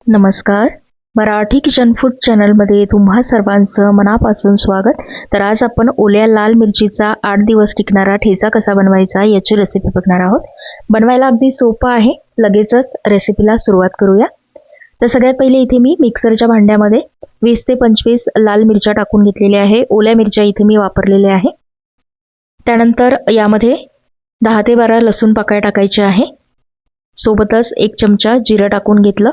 नमस्कार. Marathi kitchen food चॅनलमध्ये तुम्हा सर्वांचं मनापासून स्वागत. तर आज आपण ओल्या लाल मिरचीचा 8 दिवस टिकणारा ठेचा कसा बनवायचा याची रेसिपी बघणार आहोत. बनवायला अगदी सोपं आहे. लगेचच रेसिपीला सुरुवात करूया. तर सगळ्यात पहिले इथे मी मिक्सरच्या भांड्यामध्ये 20 ते 25 लाल मिरच्या टाकून घेतलेल्या आहे. ओल्या मिरच्या इथे मी वापरलेल्या आहे. त्यानंतर यामध्ये 10 ते 12 लसूण पाकळ्या टाकायच्या आहे. सोबतच 1 चमचा जिरं टाकून घेतलं.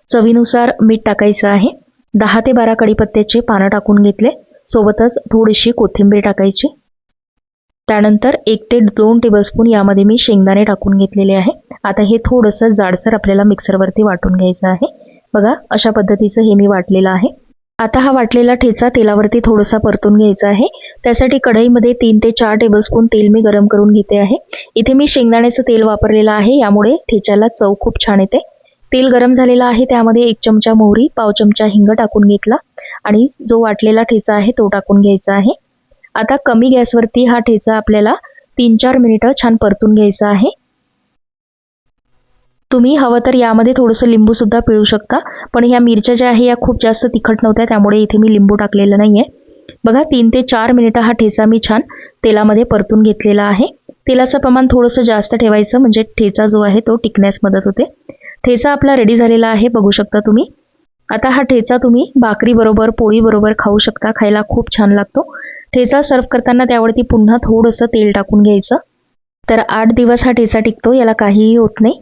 चवीनुसार मीठ टाकायचं आहे. 10 ते 12 कढीपत्त्याचे पानं टाकून घेतले. सोबतच थोडीशी कोथिंबीर टाकायची. त्यानंतर 1 ते 2 टेबलस्पून यामध्ये मी शेंगदाणे टाकून घेतलेले आहे. आता हे थोडंसं जाडसर आपल्याला मिक्सरवरती वाटून घ्यायचं आहे. बघा अशा पद्धतीचं हे मी वाटलेलं आहे. आता हा वाटलेला ठेचा तेलावरती थोडासा परतून घ्यायचा आहे. त्यासाठी कढईमध्ये 3 ते 4 टेबलस्पून तेल मी गरम करून घेते आहे. इथे मी शेंगदाण्याचं तेल वापरलेलं आहे. यामुळे ठेच्याला चव खूप छान येते. तेल गरम झालेलं आहे. त्यामध्ये 1 चमचा मोहरी, पाव चमचा हिंग टाकून घेतला आणि जो वाटलेला ठेचा आहे तो टाकून घ्यायचा आहे. आता कमी गॅसवरती हा ठेचा आपल्याला 3-4 मिनिटं छान परतून घ्यायचा आहे. तुम्ही हवं तर यामध्ये थोडंसं लिंबू सुद्धा पिळू शकता, पण ह्या मिरच्या ज्या आहे या खूप जास्त तिखट नव्हत्या, त्यामुळे इथे मी लिंबू टाकलेलं नाहीये. बघा 3 ते 4 मिनिटं हा ठेचा मी छान तेलामध्ये परतून घेतलेला आहे. तेलाचं प्रमाण थोडंसं जास्त ठेवायचं, म्हणजे ठेचा जो आहे तो टिकण्यास मदत होते. ठेचा आपला रेडी झालेला आहे, बघू शकता तुम्ही. आता हा ठेचा तुम्ही भाकरी बरोबर, पोळी बरोबर खाऊ शकता. खायला खूप छान लागतो. ठेचा सर्व करताना त्यावरती पुन्हा थोडंसं तेल टाकून घ्यायचं. तर 8 दिवस हा ठेचा टिकतो, याला काहीही होत नाही.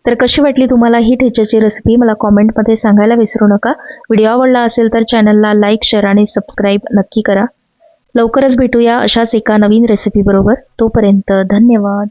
तर कशी वाटली तुम्हाला ही ठेच्याची रेसिपी मला कॉमेंटमध्ये सांगायला विसरू नका. व्हिडिओ आवडला असेल तर चॅनलला लाईक, शेअर आणि सबस्क्राईब नक्की करा. लवकरच भेटूया अशाच एका नवीन रेसिपी बरोबर. तोपर्यंत धन्यवाद.